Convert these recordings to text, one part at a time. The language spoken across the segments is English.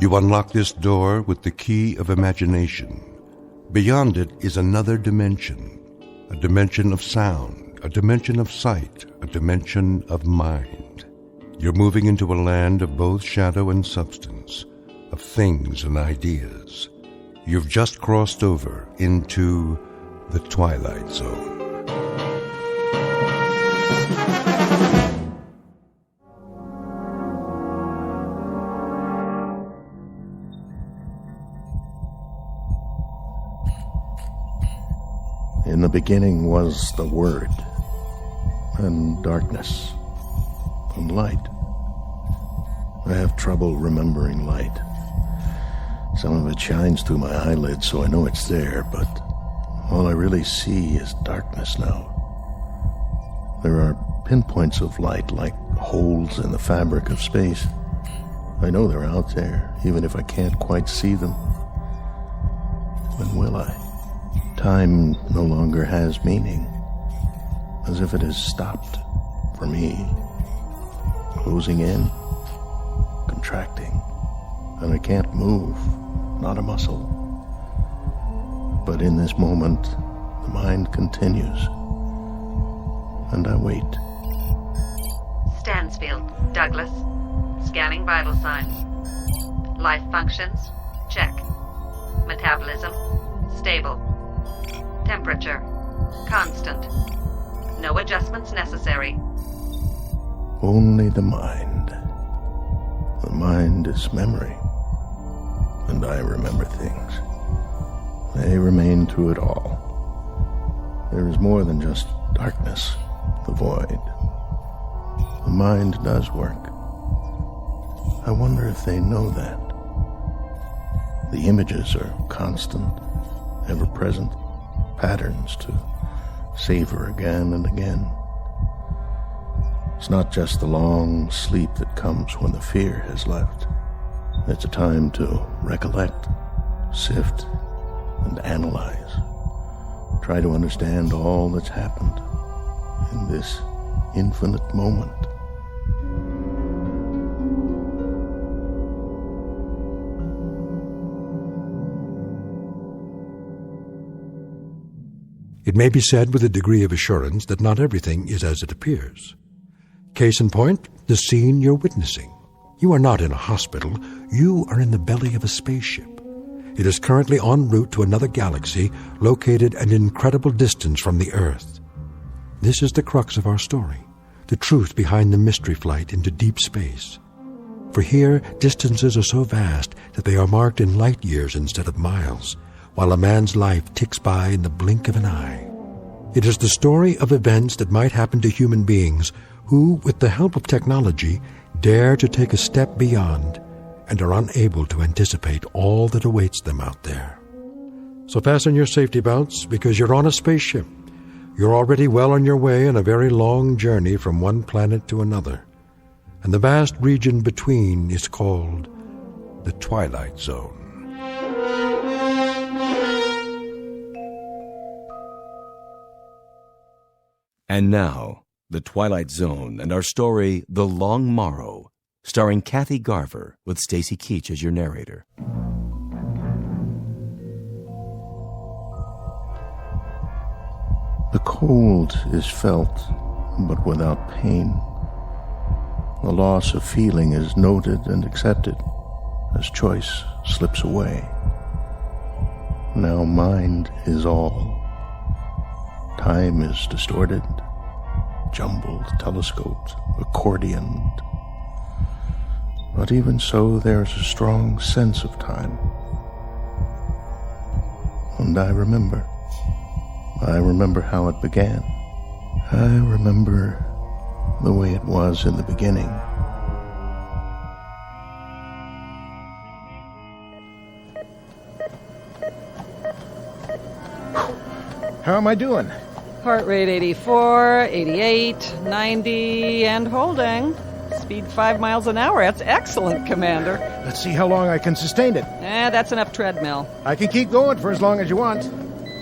You unlock this door with the key of imagination. Beyond it is another dimension, a dimension of sound, a dimension of sight, a dimension of mind. You're moving into a land of both shadow and substance, of things and ideas. You've just crossed over into the Twilight Zone. In the beginning was the Word, and darkness, and light. I have trouble remembering light. Some of it shines through my eyelids, so I know it's there, but all I really see is darkness now. There are pinpoints of light like holes in the fabric of space. I know they're out there, even if I can't quite see them. When will I? Time no longer has meaning, as if it has stopped for me, closing in, contracting, and I can't move, not a muscle. But in this moment, the mind continues, and I wait. Stansfield, Douglas. Scanning vital signs. Life functions, check. Metabolism, stable. Temperature, constant. No adjustments necessary. Only the mind. The mind is memory. And I remember things. They remain through it all. There is more than just darkness, the void. The mind does work. I wonder if they know that. The images are constant, ever present. Patterns to savor again and again. It's not just the long sleep that comes when the fear has left. It's a time to recollect, sift, and analyze. Try to understand all that's happened in this infinite moment. It may be said with a degree of assurance that not everything is as it appears. Case in point, the scene you're witnessing. You are not in a hospital. You are in the belly of a spaceship. It is currently en route to another galaxy located at an incredible distance from the Earth. This is the crux of our story, the truth behind the mystery flight into deep space. For here, distances are so vast that they are marked in light years instead of miles, while a man's life ticks by in the blink of an eye. It is the story of events that might happen to human beings who, with the help of technology, dare to take a step beyond and are unable to anticipate all that awaits them out there. So fasten your safety belts, because you're on a spaceship. You're already well on your way on a very long journey from one planet to another. And the vast region between is called the Twilight Zone. And now, The Twilight Zone and our story, The Long Morrow, starring Kathy Garver with Stacy Keach as your narrator. The cold is felt, but without pain. The loss of feeling is noted and accepted as choice slips away. Now mind is all. Time is distorted, jumbled, telescoped, accordioned. But even so, there's a strong sense of time. And I remember. I remember how it began. I remember the way it was in the beginning. How am I doing? Heart rate 84, 88, 90, and holding. Speed 5 miles an hour. That's excellent, Commander. Let's see how long I can sustain it. That's enough treadmill. I can keep going for as long as you want.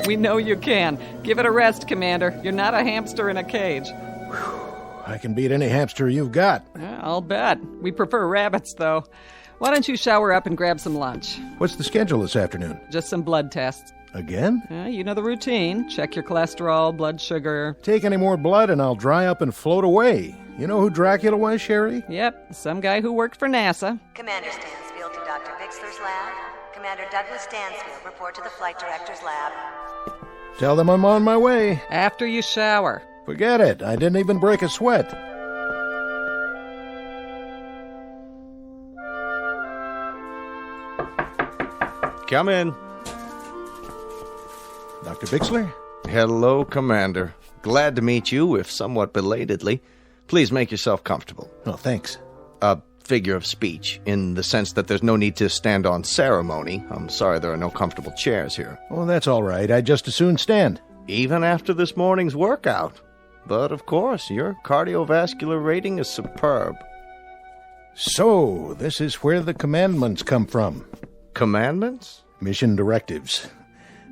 We know you can. Give it a rest, Commander. You're not a hamster in a cage. I can beat any hamster you've got. I'll bet. We prefer rabbits, though. Why don't you shower up and grab some lunch? What's the schedule this afternoon? Just some blood tests. Again? You know the routine. Check your cholesterol, blood sugar. Take any more blood and I'll dry up and float away. You know who Dracula was, Sherry? Yep, some guy who worked for NASA. Commander Stansfield to Dr. Bixler's lab. Commander Douglas Stansfield, report to the flight director's lab. Tell them I'm on my way. After you shower. Forget it. I didn't even break a sweat. Come in. Dr. Bixler? Hello, Commander. Glad to meet you, if somewhat belatedly. Please make yourself comfortable. Oh, thanks. A figure of speech, in the sense that there's no need to stand on ceremony. I'm sorry there are no comfortable chairs here. Oh, that's all right. I'd just as soon stand. Even after this morning's workout. But, of course, your cardiovascular rating is superb. So, this is where the commandments come from. Commandments? Mission directives.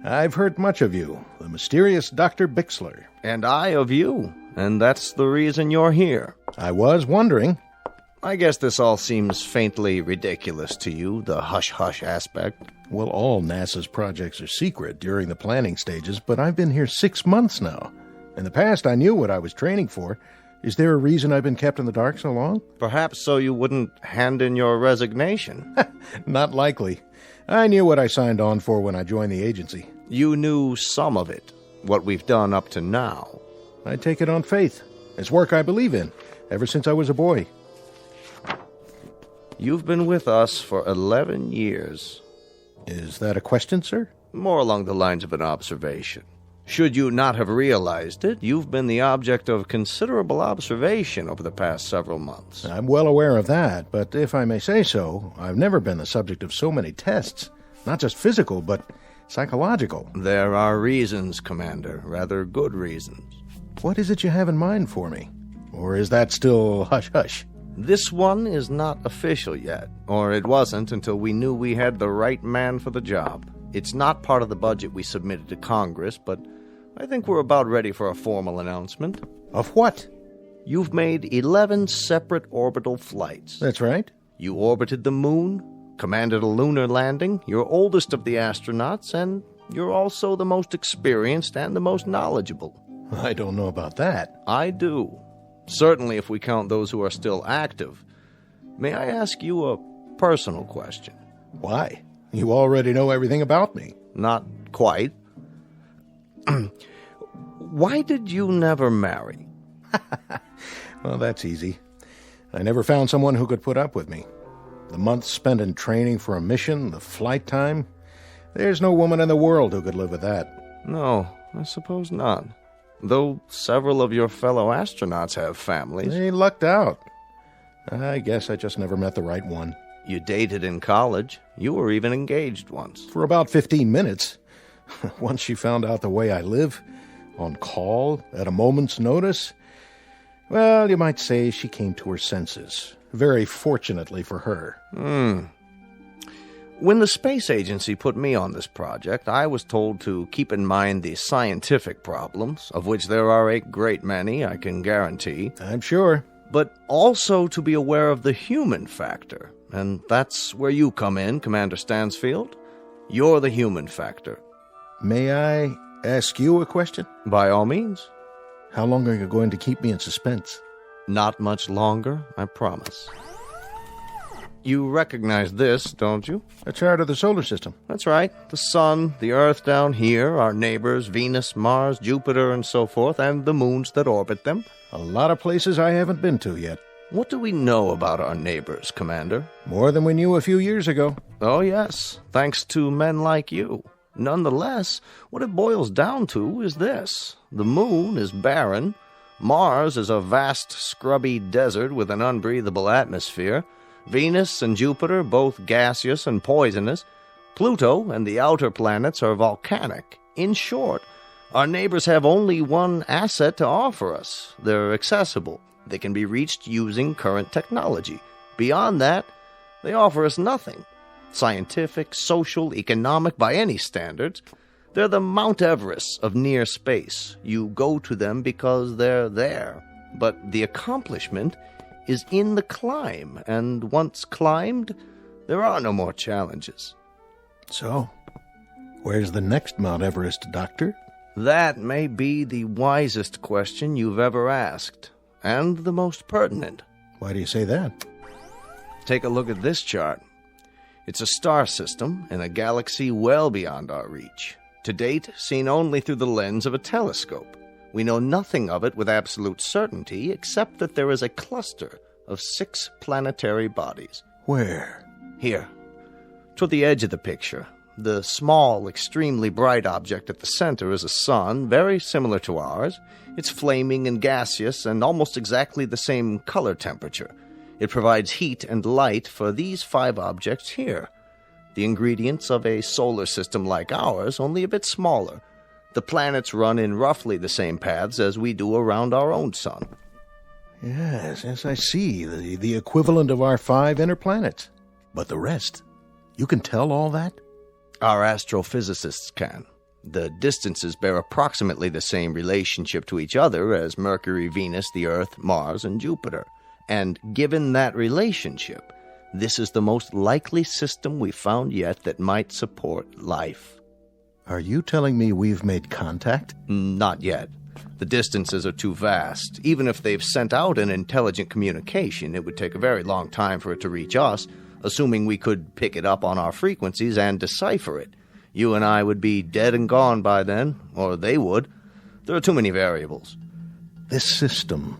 I've heard much of you, the mysterious Dr. Bixler. And I of you. And that's the reason you're here. I was wondering. I guess this all seems faintly ridiculous to you, the hush-hush aspect. Well, all NASA's projects are secret during the planning stages, but I've been here 6 months now. In the past, I knew what I was training for. Is there a reason I've been kept in the dark so long? Perhaps so you wouldn't hand in your resignation. Not likely. I knew what I signed on for when I joined the agency. You knew some of it, what we've done up to now. I take it on faith. It's work I believe in, ever since I was a boy. You've been with us for 11 years. Is that a question, sir? More along the lines of an observation. Should you not have realized it, you've been the object of considerable observation over the past several months. I'm well aware of that, but if I may say so, I've never been the subject of so many tests. Not just physical, but psychological. There are reasons, Commander, rather good reasons. What is it you have in mind for me? Or is that still hush-hush? This one is not official yet, or it wasn't until we knew we had the right man for the job. It's not part of the budget we submitted to Congress, but I think we're about ready for a formal announcement. Of what? You've made 11 separate orbital flights. That's right. You orbited the moon, commanded a lunar landing, you're oldest of the astronauts, and you're also the most experienced and the most knowledgeable. I don't know about that. I do. Certainly if we count those who are still active. May I ask you a personal question? Why? You already know everything about me. Not quite. Why did you never marry? Well, that's easy. I never found someone who could put up with me. The months spent in training for a mission, the flight time, there's no woman in the world who could live with that. No, I suppose not. Though several of your fellow astronauts have families. They lucked out. I guess I just never met the right one. You dated in college. You were even engaged once. For about 15 minutes. Once she found out the way I live, on call, at a moment's notice, well, you might say she came to her senses. Very fortunately for her. When the space agency put me on this project, I was told to keep in mind the scientific problems, of which there are a great many, I can guarantee. I'm sure. But also to be aware of the human factor. And that's where you come in, Commander Stansfield. You're the human factor. May I ask you a question? By all means. How long are you going to keep me in suspense? Not much longer, I promise. You recognize this, don't you? A chart of the solar system. That's right. The sun, the Earth down here, our neighbors, Venus, Mars, Jupiter, and so forth, and the moons that orbit them. A lot of places I haven't been to yet. What do we know about our neighbors, Commander? More than we knew a few years ago. Oh, yes, thanks to men like you. Nonetheless, what it boils down to is this. The moon is barren. Mars is a vast, scrubby desert with an unbreathable atmosphere. Venus and Jupiter, both gaseous and poisonous. Pluto and the outer planets are volcanic. In short, our neighbors have only one asset to offer us. They're accessible. They can be reached using current technology. Beyond that, they offer us nothing. Scientific, social, economic, by any standards. They're the Mount Everest of near space. You go to them because they're there. But the accomplishment is in the climb, and once climbed, There are no more challenges. So, where's the next Mount Everest, Doctor? That may be the wisest question you've ever asked, and the most pertinent. Why do you say that? Take a look at this chart. It's a star system in a galaxy well beyond our reach. To date, seen only through the lens of a telescope. We know nothing of it with absolute certainty, except that there is a cluster of 6 planetary bodies. Where? Here, toward the edge of the picture. The small, extremely bright object at the center is a sun, very similar to ours. It's flaming and gaseous and almost exactly the same color temperature. It provides heat and light for these 5 objects here. The ingredients of a solar system like ours, only a bit smaller. The planets run in roughly the same paths as we do around our own sun. Yes, I see. The equivalent of our 5 inner planets. But the rest? You can tell all that? Our astrophysicists can. The distances bear approximately the same relationship to each other as Mercury, Venus, the Earth, Mars, and Jupiter. And given that relationship, this is the most likely system we've found yet that might support life. Are you telling me we've made contact? Not yet. The distances are too vast. Even if they've sent out an intelligent communication, it would take a very long time for it to reach us, assuming we could pick it up on our frequencies and decipher it. You and I would be dead and gone by then, or they would. There are too many variables. This system,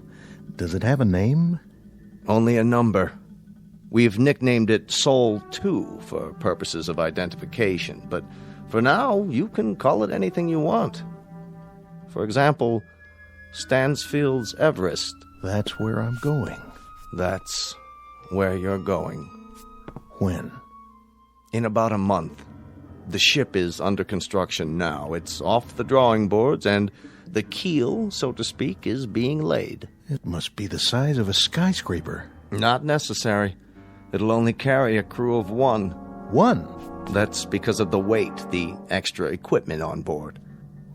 does it have a name? Only a number. We've nicknamed it Sol 2 for purposes of identification, but for now, you can call it anything you want. For example, Stansfield's Everest. That's where I'm going. That's where you're going. When? In about a month. The ship is under construction now. It's off the drawing boards, and the keel, so to speak, is being laid. It must be the size of a skyscraper. Not necessary. It'll only carry a crew of 1. 1? That's because of the weight, the extra equipment on board.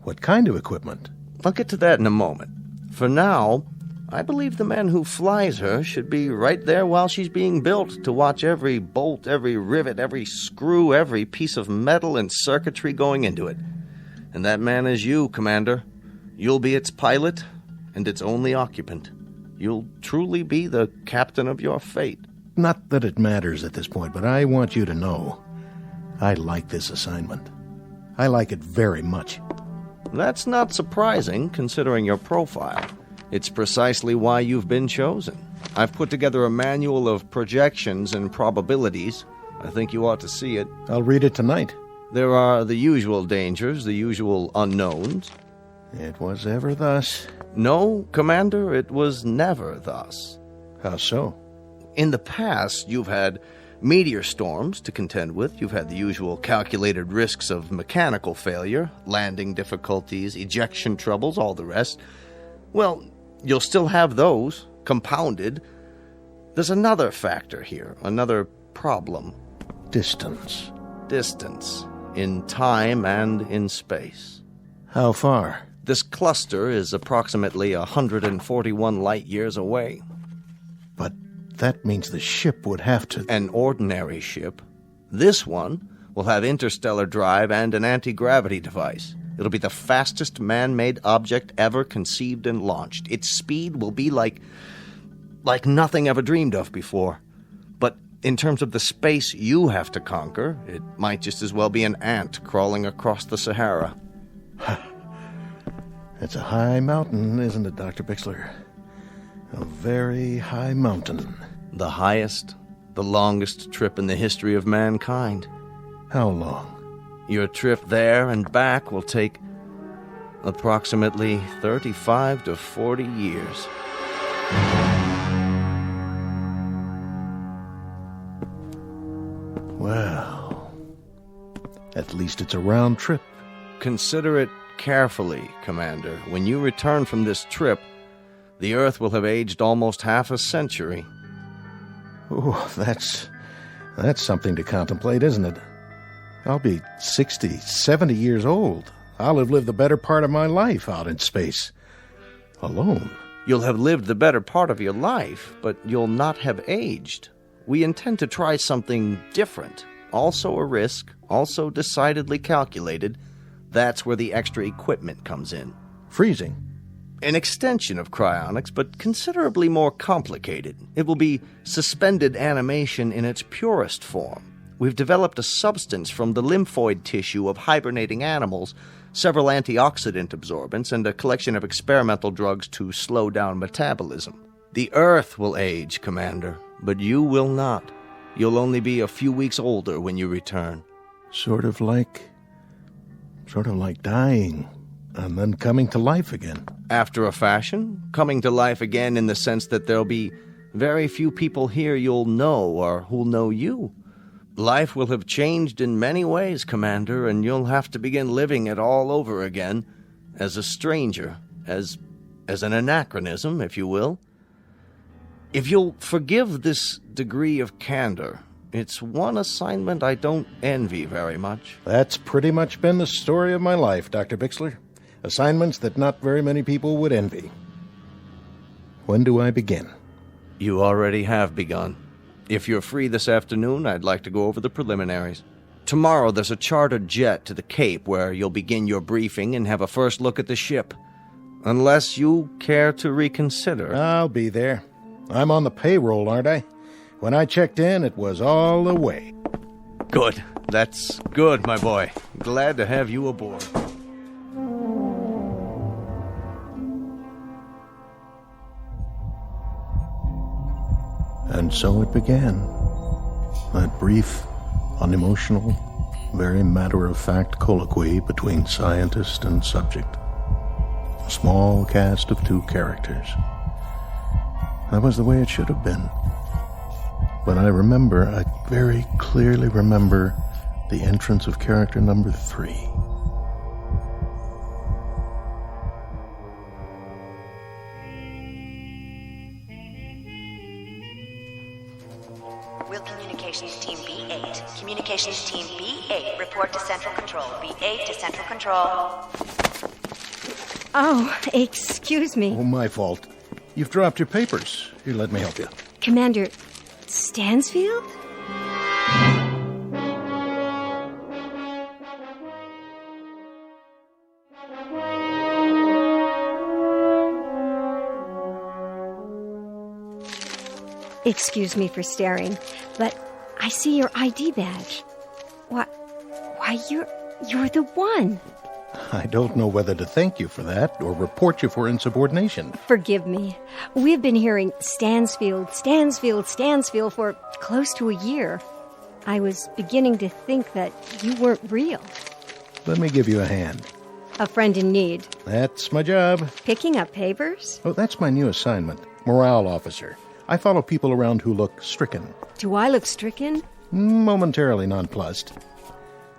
What kind of equipment? I'll get to that in a moment. For now, I believe the man who flies her should be right there while she's being built to watch every bolt, every rivet, every screw, every piece of metal and circuitry going into it. And that man is you, Commander. You'll be its pilot and its only occupant. You'll truly be the captain of your fate. Not that it matters at this point, but I want you to know I like this assignment. I like it very much. That's not surprising, considering your profile. It's precisely why you've been chosen. I've put together a manual of projections and probabilities. I think you ought to see it. I'll read it tonight. There are the usual dangers, the usual unknowns. It was ever thus. No, Commander, it was never thus. How so? In the past, you've had meteor storms to contend with. You've had the usual calculated risks of mechanical failure, landing difficulties, ejection troubles, all the rest. Well, you'll still have those, compounded. There's another factor here, another problem. Distance. Distance, in time and in space. How far? This cluster is approximately 141 light years away. But that means the ship would have to... An ordinary ship. This one will have interstellar drive and an anti-gravity device. It'll be the fastest man-made object ever conceived and launched. Its speed will be like nothing ever dreamed of before. But in terms of the space you have to conquer, it might just as well be an ant crawling across the Sahara. It's a high mountain, isn't it, Dr. Bixler? A very high mountain. The highest, the longest trip in the history of mankind. How long? Your trip there and back will take approximately 35 to 40 years. Well, at least it's a round trip. Consider it carefully, Commander. When you return from this trip, the Earth will have aged almost half a century. Oh, that's something to contemplate, isn't it? I'll be 60, 70 years old. I'll have lived the better part of my life out in space. Alone. You'll have lived the better part of your life, but you'll not have aged. We intend to try something different. Also a risk, also decidedly calculated. That's where the extra equipment comes in. Freezing. An extension of cryonics, but considerably more complicated. It will be suspended animation in its purest form. We've developed a substance from the lymphoid tissue of hibernating animals, several antioxidant absorbents, and a collection of experimental drugs to slow down metabolism. The Earth will age, Commander, but you will not. You'll only be a few weeks older when you return. Sort of like dying and then coming to life again. After a fashion, coming to life again in the sense that there'll be very few people here you'll know or who'll know you. Life will have changed in many ways, Commander, and you'll have to begin living it all over again, as a stranger, as an anachronism, if you will. If you'll forgive this degree of candor, it's one assignment I don't envy very much. That's pretty much been the story of my life, Dr. Bixler. Assignments that not very many people would envy. When do I begin? You already have begun. If you're free this afternoon, I'd like to go over the preliminaries. Tomorrow there's a chartered jet to the Cape where you'll begin your briefing and have a first look at the ship. Unless you care to reconsider. I'll be there. I'm on the payroll, aren't I? When I checked in, it was all the way. Good. That's good, my boy. Glad to have you aboard. And so it began. That brief, unemotional, very matter-of-fact colloquy between scientist and subject. A small cast of 2 characters. That was the way it should have been. But I very clearly remember the entrance of character number 3. Will Communications Team B8. Communications Team B8, report to Central Control. B8 to Central Control. Oh, excuse me. Oh, my fault. You've dropped your papers. Here, let me help you. Commander Stansfield? Excuse me for staring, but I see your ID badge. Why, you're the one. I don't know whether to thank you for that or report you for insubordination. Forgive me. We've been hearing Stansfield for close to a year. I was beginning to think that you weren't real. Let me give you a hand. A friend in need. That's my job. Picking up papers? Oh, that's my new assignment. Morale officer. I follow people around who look stricken. Do I look stricken? Momentarily nonplussed.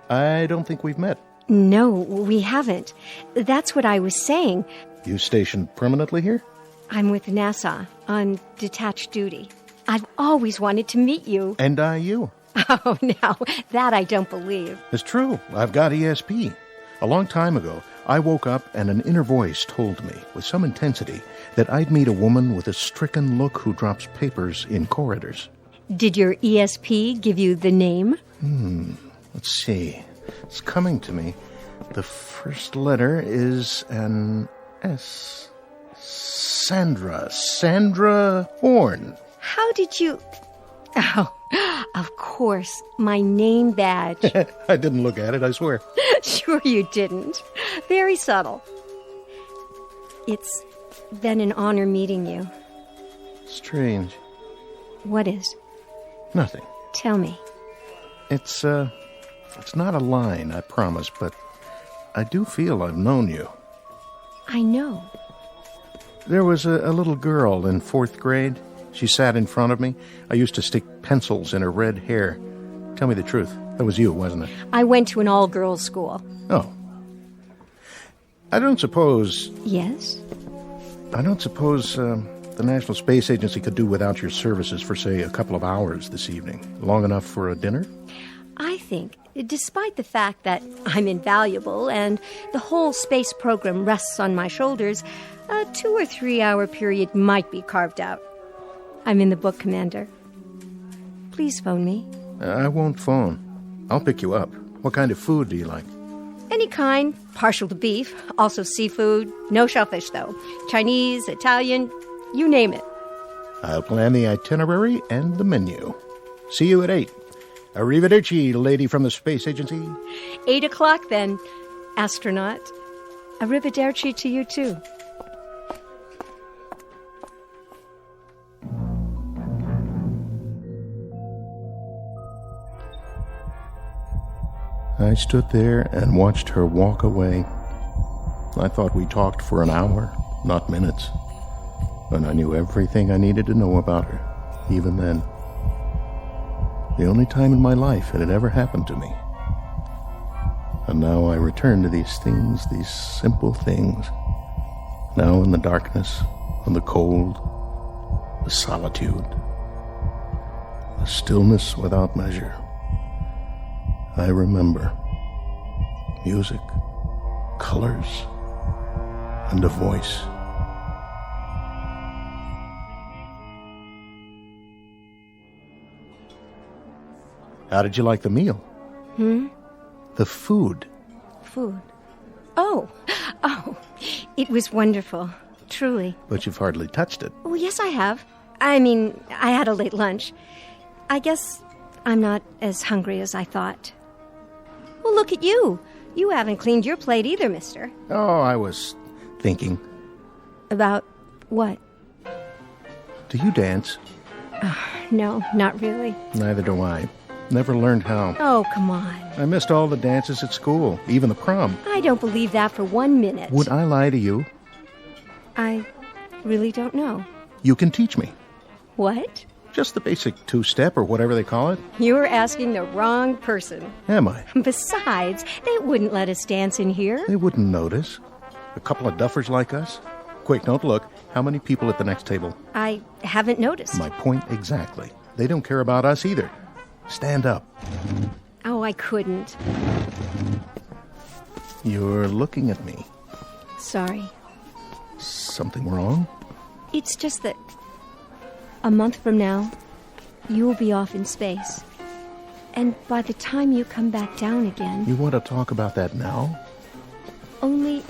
I don't think we've met. No, we haven't. That's what I was saying. You stationed permanently here? I'm with NASA on detached duty. I've always wanted to meet you. And I you. Oh, now, that I don't believe. It's true. I've got ESP. A long time ago, I woke up and an inner voice told me, with some intensity, that I'd meet a woman with a stricken look who drops papers in corridors. Did your ESP give you the name? Let's see. It's coming to me. The first letter is an S. Sandra. Sandra Horn. How did you... Oh, of course, my name badge. I didn't look at it, I swear. Sure you didn't. Very subtle. It's been an honor meeting you. Strange. What is? Nothing. Tell me. It's not a line, I promise, but I do feel I've known you. I know. There was a little girl in 4th grade. She sat in front of me. I used to stick pencils in her red hair. Tell me the truth. That was you, wasn't it? I went to an all-girls school. Oh. I don't suppose... Yes? I don't suppose the National Space Agency could do without your services for, say, a couple of hours this evening. Long enough for a dinner? I think, despite the fact that I'm invaluable and the whole space program rests on my shoulders, a 2 or 3 hour period might be carved out. I'm in the book, Commander. Please phone me. I won't phone. I'll pick you up. What kind of food do you like? Any kind. Partial to beef. Also seafood. No shellfish, though. Chinese, Italian, you name it. I'll plan the itinerary and the menu. See you at 8. Arrivederci, lady from the space agency. 8 o'clock, then, astronaut. Arrivederci to you, too. I stood there and watched her walk away. I thought we talked for an hour, not minutes. And I knew everything I needed to know about her, even then. The only time in my life it had ever happened to me. And now I return to these things, these simple things. Now in the darkness, and the cold, the solitude, the stillness without measure. I remember music, colors, and a voice. How did you like the meal? The food. Food. Oh, it was wonderful, truly. But you've hardly touched it. Oh, yes, I have. I mean, I had a late lunch. I guess I'm not as hungry as I thought. Well, look at you. You haven't cleaned your plate either, mister. Oh, I was thinking. About what? Do you dance? No, not really. Neither do I. Never learned how. Oh, come on. I missed all the dances at school, even the prom. I don't believe that for 1 minute. Would I lie to you? I really don't know. You can teach me. What? Just the basic two-step or whatever they call it. You're asking the wrong person. Am I? Besides, they wouldn't let us dance in here. They wouldn't notice. A couple of duffers like us. Quick, don't look. How many people at the next table? I haven't noticed. My point exactly. They don't care about us either. Stand up. Oh, I couldn't. You're looking at me. Sorry. Something wrong? It's just that a month from now, you'll be off in space. And by the time you come back down again... You want to talk about that now? Only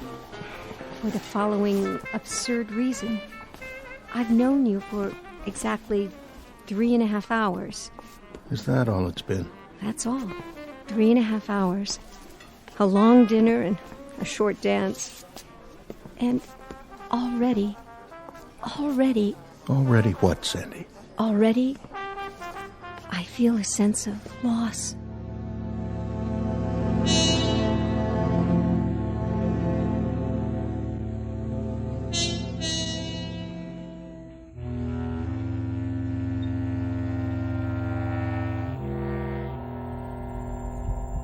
for the following absurd reason. I've known you for exactly 3.5 hours. Is that all it's been? That's all. 3.5 hours. A long dinner and a short dance. And already... Already what, Sandy? Already, I feel a sense of loss.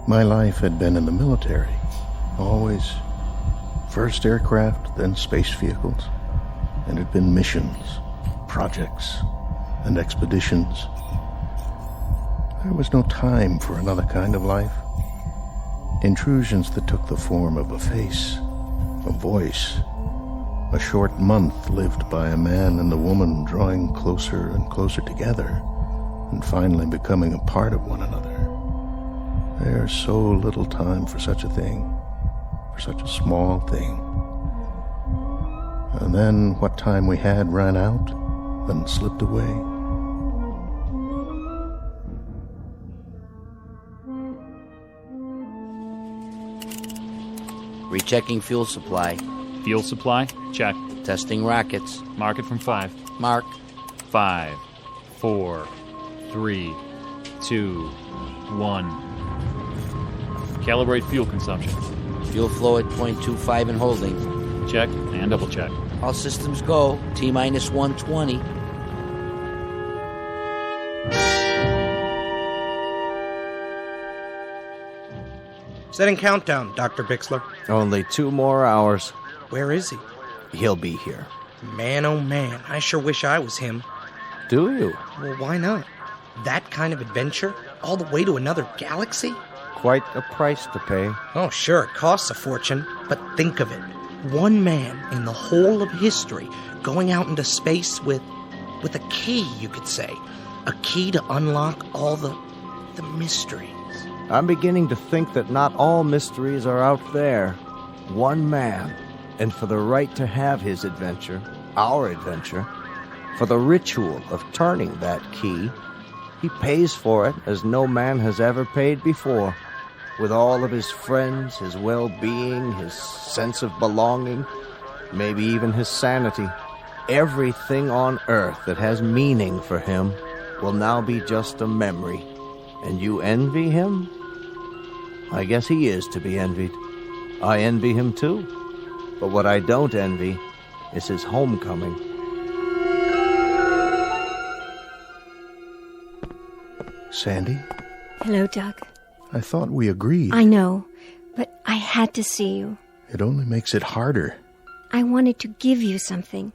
My life had been in the military. Always first aircraft, then space vehicles. And it had been missions, projects, and expeditions. There was no time for another kind of life. Intrusions that took the form of a face, a voice, a short month lived by a man and a woman drawing closer and closer together, and finally becoming a part of one another. There's so little time for such a thing, for such a small thing. And then what time we had ran out, then slipped away. Rechecking fuel supply. Fuel supply? Check. Testing rockets. Mark it from 5. Mark. 5, 4, 3, 2, 1. Calibrate fuel consumption. Fuel flow at 0.25 and holding. Check and double check. All systems go. T-minus 120. Setting countdown, Dr. Bixler. Only 2 more hours. Where is he? He'll be here. Man, oh man, I sure wish I was him. Do you? Well, why not? That kind of adventure? All the way to another galaxy? Quite a price to pay. Oh, sure, it costs a fortune, but think of it. One man in the whole of history going out into space with a key, you could say. A key to unlock all the mysteries. I'm beginning to think that not all mysteries are out there. One man, and for the right to have his adventure, our adventure, for the ritual of turning that key, he pays for it as no man has ever paid before, with all of his friends, his well-being, his sense of belonging, maybe even his sanity. Everything on earth that has meaning for him will now be just a memory. And you envy him? I guess he is to be envied. I envy him too. But what I don't envy is his homecoming. Sandy? Hello, Doug. I thought we agreed. I know, but I had to see you. It only makes it harder. I wanted to give you something.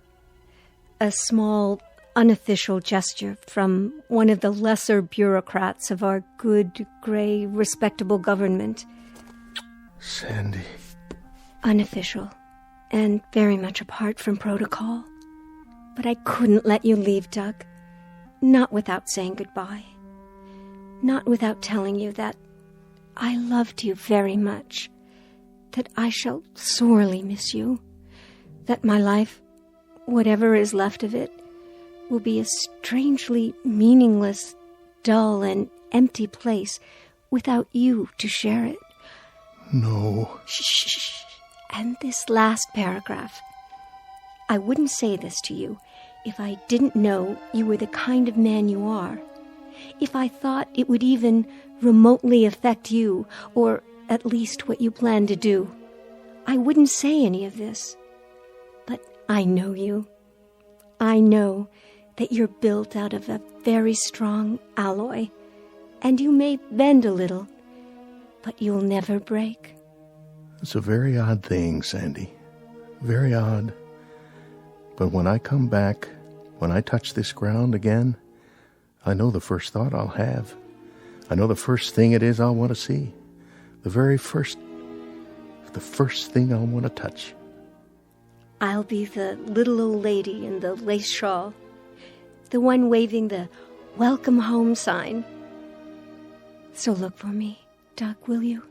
A small, unofficial gesture from one of the lesser bureaucrats of our good, gray, respectable government. Sandy. Unofficial, and very much apart from protocol. But I couldn't let you leave, Doug. Not without saying goodbye. Not without telling you that I loved you very much. That I shall sorely miss you. That my life, whatever is left of it, will be a strangely meaningless, dull, and empty place without you to share it. No. Shh. And this last paragraph. I wouldn't say this to you if I didn't know you were the kind of man you are. If I thought it would even remotely affect you, or at least what you plan to do. I wouldn't say any of this. But I know you. I know that you're built out of a very strong alloy, and you may bend a little, but you'll never break. It's a very odd thing, Sandy. Very odd. But when I come back, when I touch this ground again, I know the first thought I'll have. I know the first thing it is I'll want to see. The first thing I'll want to touch. I'll be the little old lady in the lace shawl, the one waving the welcome home sign. So look for me, Doug, will you?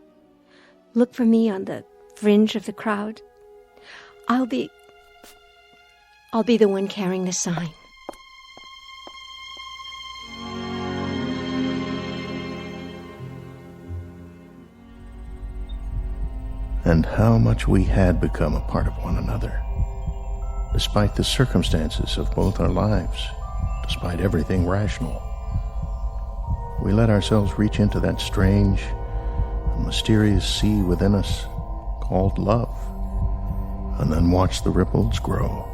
Look for me on the fringe of the crowd. I'll be the one carrying the sign. And how much we had become a part of one another. Despite the circumstances of both our lives, despite everything rational, we let ourselves reach into that strange and mysterious sea within us called love, and then watch the ripples grow.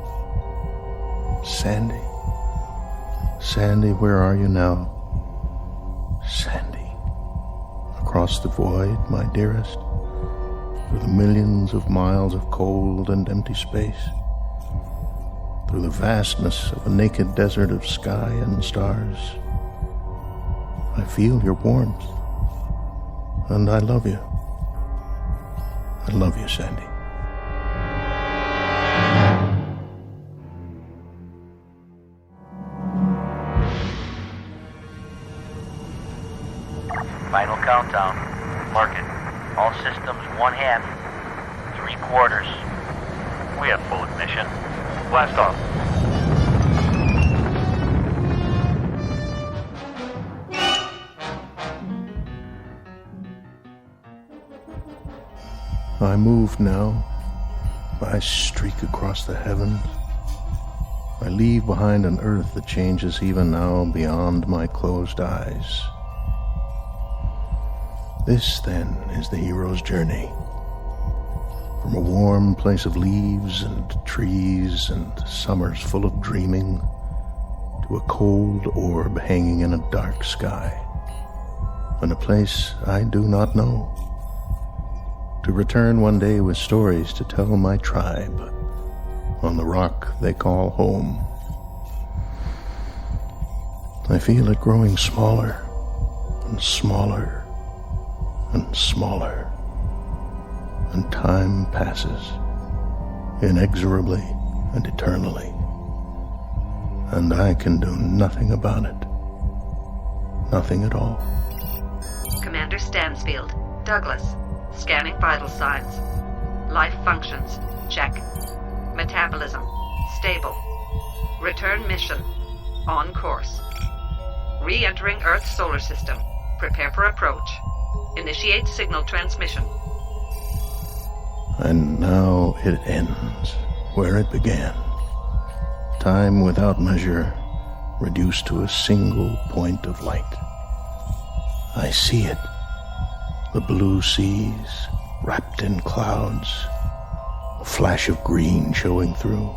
Sandy, where are you now? Sandy, across the void, my dearest, through the millions of miles of cold and empty space, through the vastness of a naked desert of sky and stars. I feel your warmth, and I love you. I love you, Sandy. Final countdown. Mark it. All systems 1/2, 3/4. We have full ignition. Blast off. I move now. I streak across the heavens. I leave behind an earth that changes even now beyond my closed eyes. This, then, is the hero's journey. From a warm place of leaves and trees and summers full of dreaming to a cold orb hanging in a dark sky, and a place I do not know. To return one day with stories to tell my tribe on the rock they call home. I feel it growing smaller and smaller and smaller, and time passes inexorably and eternally, and I can do nothing about it. Nothing at all. Commander Stansfield. Douglas. Scanning vital signs. Life functions. Check. Metabolism. Stable. Return mission. On course. Re-entering Earth's solar system. Prepare for approach. Initiate signal transmission. And now it ends where it began. Time without measure, reduced to a single point of light. I see it. The blue seas, wrapped in clouds, a flash of green showing through,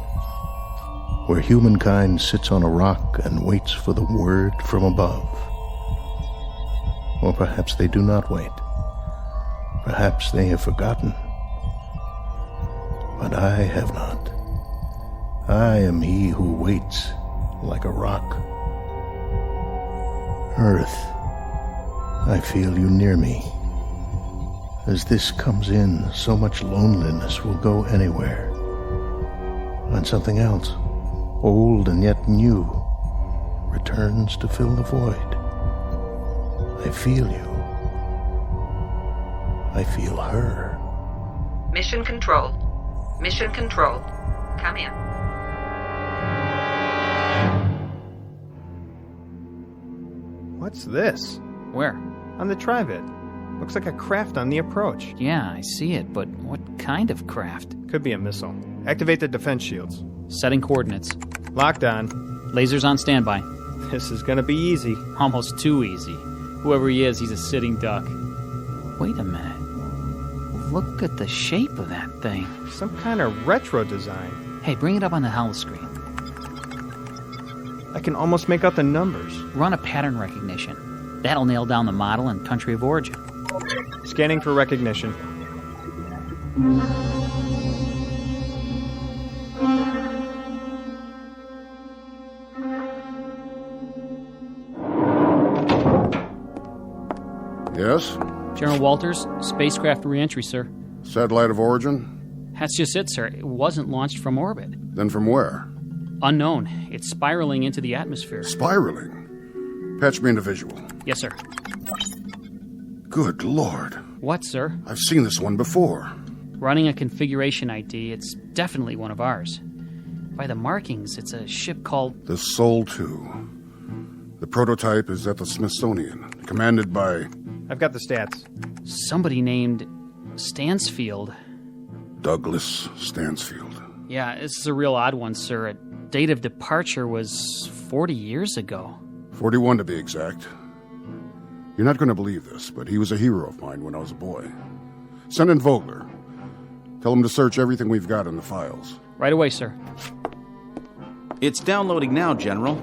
where humankind sits on a rock and waits for the word from above. Or perhaps they do not wait. Perhaps they have forgotten. But I have not. I am he who waits like a rock. Earth, I feel you near me. As this comes in, so much loneliness will go anywhere. And something else, old and yet new, returns to fill the void. I feel you. I feel her. Mission control. Mission control. Come in. What's this? Where? On the Trivet. Looks like a craft on the approach. Yeah, I see it, but what kind of craft? Could be a missile. Activate the defense shields. Setting coordinates. Locked on. Lasers on standby. This is gonna be easy. Almost too easy. Whoever he is, he's a sitting duck. Wait a minute. Look at the shape of that thing. Some kind of retro design. Hey, bring it up on the holoscreen. I can almost make out the numbers. Run a pattern recognition. That'll nail down the model and country of origin. Scanning for recognition. Yes? General Walters, spacecraft reentry, sir. Satellite of origin? That's just it, sir. It wasn't launched from orbit. Then from where? Unknown. It's spiraling into the atmosphere. Spiraling? Patch me into visual. Yes, sir. Good Lord. What, sir? I've seen this one before. Running a configuration ID, it's definitely one of ours. By the markings, it's a ship called... The Sol 2. The prototype is at the Smithsonian, commanded by... I've got the stats. Somebody named Stansfield. Douglas Stansfield. Yeah, this is a real odd one, sir. Date of departure was 40 years ago. 41 to be exact. You're not going to believe this, but he was a hero of mine when I was a boy. Send in Vogler. Tell him to search everything we've got in the files. Right away, sir. It's downloading now, General.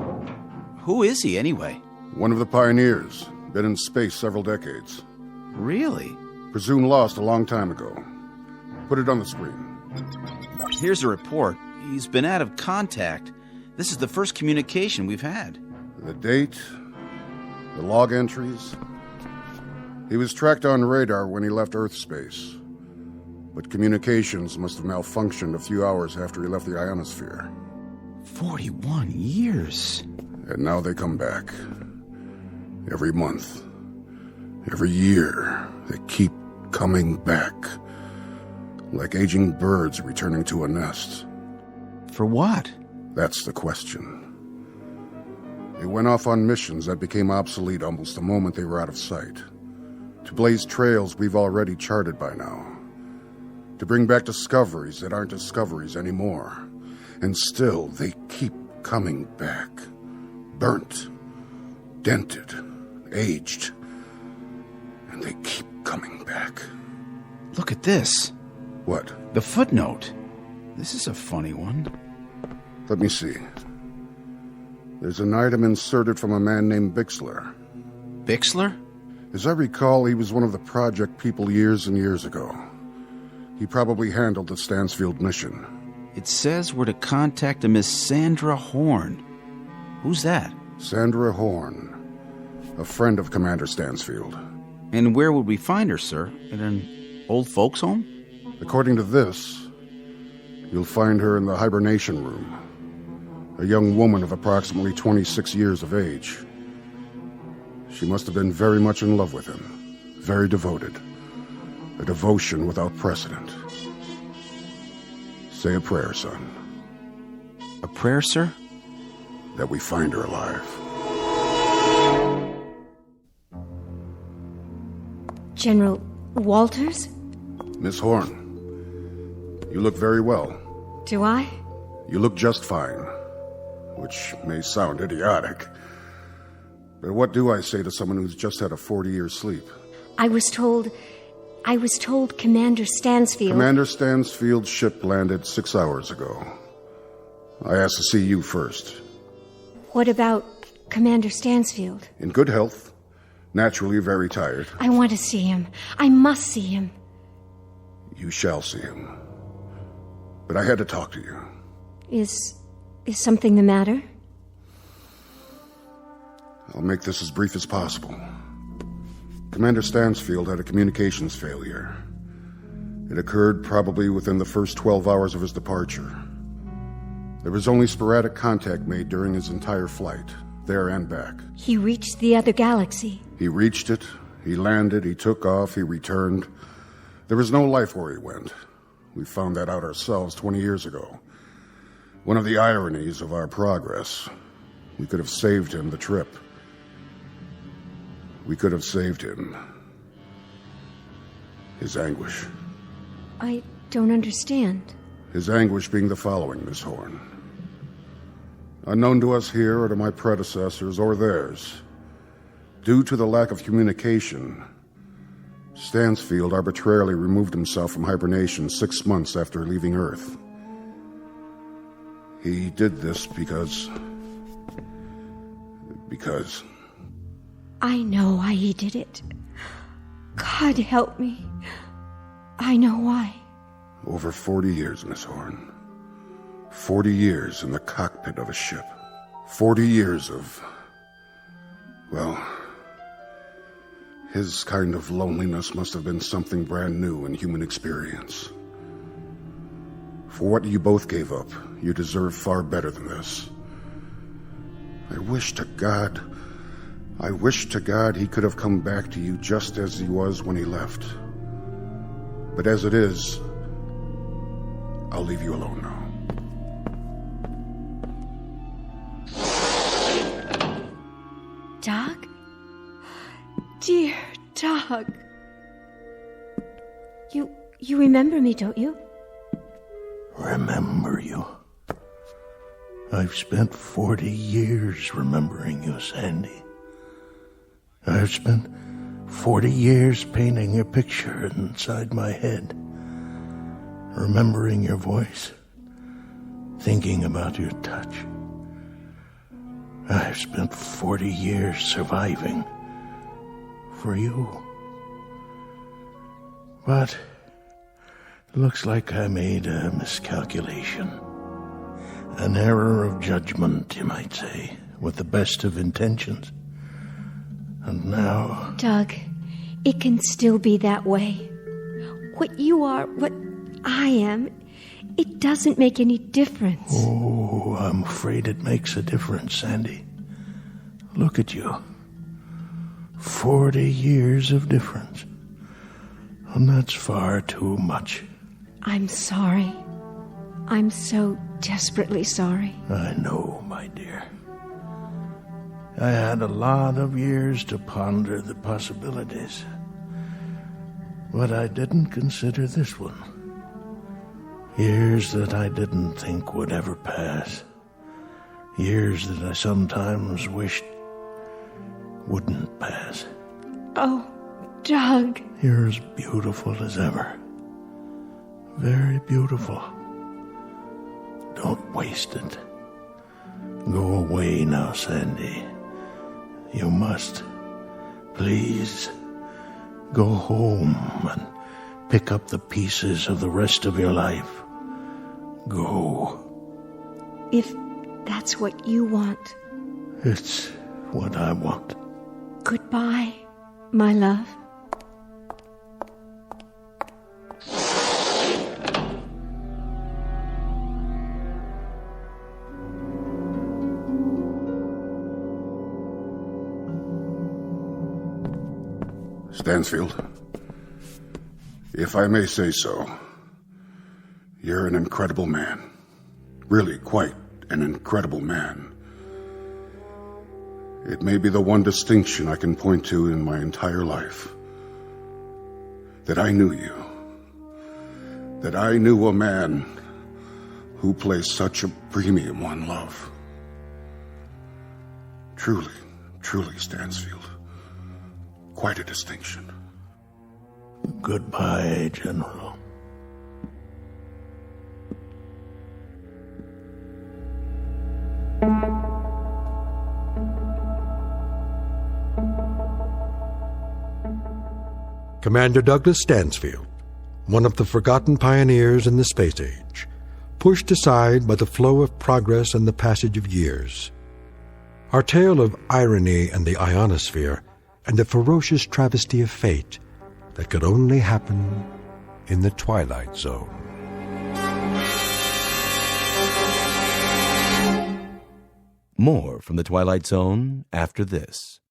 Who is he, anyway? One of the pioneers. Been in space several decades. Really? Presumed lost a long time ago. Put it on the screen. Here's a report. He's been out of contact. This is the first communication we've had. The date, the log entries. He was tracked on radar when he left Earth space. But communications must have malfunctioned a few hours after he left the ionosphere. 41 years. And now they come back. Every month. Every year. They keep coming back. Like aging birds returning to a nest. For what? That's the question. They went off on missions that became obsolete almost the moment they were out of sight. To blaze trails we've already charted by now. To bring back discoveries that aren't discoveries anymore. And still, they keep coming back. Burnt. Dented. Aged. And they keep coming back. Look at this. What? The footnote. This is a funny one. Let me see. There's an item inserted from a man named Bixler. Bixler? As I recall, he was one of the project people years and years ago. He probably handled the Stansfield mission. It says we're to contact a Miss Sandra Horn. Who's that? Sandra Horn. A friend of Commander Stansfield. And where would we find her, sir? In an old folks' home? According to this, you'll find her in the hibernation room. A young woman of approximately 26 years of age. She must have been very much in love with him, very devoted. A devotion without precedent. Say a prayer, son. A prayer, sir? That we find her alive. General Walters? Miss Horn, you look very well. Do I? You look just fine, which may sound idiotic. But what do I say to someone who's just had a 40-year sleep? I was told Commander Stansfield... Commander Stansfield's ship landed 6 hours ago. I asked to see you first. What about Commander Stansfield? In good health. Naturally very tired. I want to see him. I must see him. You shall see him. But I had to talk to you. Is something the matter? I'll make this as brief as possible. Commander Stansfield had a communications failure. It occurred probably within the first 12 hours of his departure. There was only sporadic contact made during his entire flight, there and back. He reached the other galaxy. He reached it, he landed, he took off, he returned. There was no life where he went. We found that out ourselves 20 years ago. One of the ironies of our progress. We could have saved him the trip. We could have saved him. His anguish. I don't understand. His anguish being the following, Miss Horn. Unknown to us here or to my predecessors or theirs, due to the lack of communication, Stansfield arbitrarily removed himself from hibernation 6 months after leaving Earth. He did this because... I know why he did it. God help me. I know why. Over 40 years, Miss Horn. 40 years in the cockpit of a ship. 40 years of... well... his kind of loneliness must have been something brand new in human experience. For what you both gave up, you deserve far better than this. I wish to God he could have come back to you just as he was when he left. But as it is, I'll leave you alone now. Doug? Dear Doug. You remember me, don't you? Remember you? I've spent 40 years remembering you, Sandy. I've spent 40 years painting your picture inside my head, remembering your voice, thinking about your touch. I've spent 40 years surviving for you. But it looks like I made a miscalculation. An error of judgment, you might say, with the best of intentions. And now... Doug, it can still be that way. What you are, what I am, it doesn't make any difference. Oh, I'm afraid it makes a difference, Sandy. Look at you. 40 years of difference. And that's far too much. I'm sorry. I'm so desperately sorry. I know, my dear. I had a lot of years to ponder the possibilities. But I didn't consider this one. Years that I didn't think would ever pass. Years that I sometimes wished wouldn't pass. Oh, Doug. You're as beautiful as ever. Very beautiful. Don't waste it. Go away now, Sandy. You must. Please. Go home and pick up the pieces of the rest of your life. Go. If that's what you want. It's what I want. Goodbye, my love. Stansfield, if I may say so, you're an incredible man. Really quite an incredible man. It may be the one distinction I can point to in my entire life. That I knew you. That I knew a man who placed such a premium on love. Truly, truly, Stansfield. Quite a distinction. Goodbye, General. Commander Douglas Stansfield, one of the forgotten pioneers in the space age, pushed aside by the flow of progress and the passage of years. Our tale of irony and the ionosphere and a ferocious travesty of fate that could only happen in the Twilight Zone. More from the Twilight Zone after this.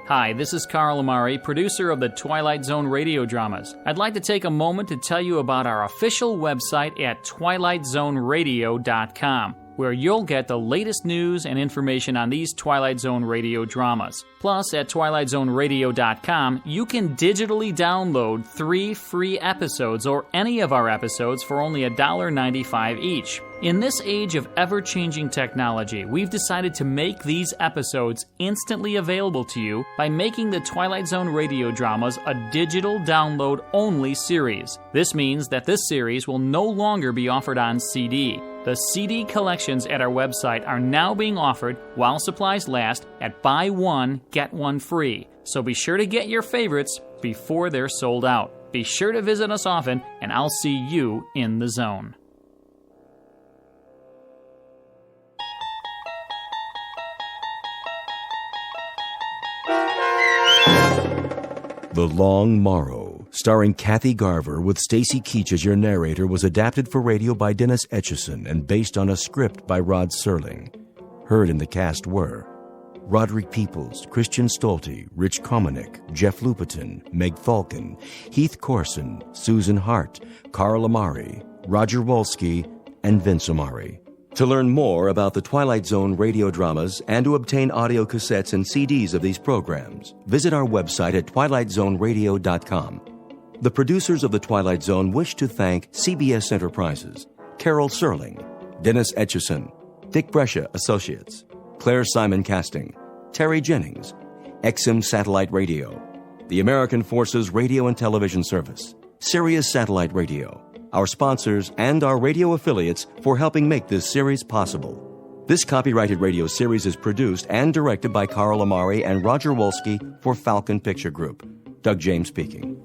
Hi, this is Carl Amari, producer of the Twilight Zone radio dramas. I'd like to take a moment to tell you about our official website at twilightzoneradio.com, where you'll get the latest news and information on these Twilight Zone radio dramas. Plus, at twilightzoneradio.com, you can digitally download 3 free episodes or any of our episodes for only $1.95 each. In this age of ever-changing technology, we've decided to make these episodes instantly available to you by making the Twilight Zone radio dramas a digital download-only series. This means that this series will no longer be offered on CD. The CD collections at our website are now being offered while supplies last at buy one, get one free. So be sure to get your favorites before they're sold out. Be sure to visit us often, and I'll see you in the zone. The Long Morrow, starring Kathy Garver with Stacy Keach as your narrator, was adapted for radio by Dennis Etchison and based on a script by Rod Serling. Heard in the cast were Roderick Peoples, Christian Stolte, Rich Komanek, Jeff Lupetin, Meg Falcon, Heath Corson, Susan Hart, Carl Amari, Roger Wolski, and Vince Amari. To learn more about the Twilight Zone radio dramas and to obtain audio cassettes and CDs of these programs, visit our website at twilightzoneradio.com. The producers of The Twilight Zone wish to thank CBS Enterprises, Carol Serling, Dennis Etchison, Dick Brescia Associates, Claire Simon Casting, Terry Jennings, XM Satellite Radio, the American Forces Radio and Television Service, Sirius Satellite Radio, our sponsors, and our radio affiliates for helping make this series possible. This copyrighted radio series is produced and directed by Carl Amari and Roger Wolski for Falcon Picture Group. Doug James speaking.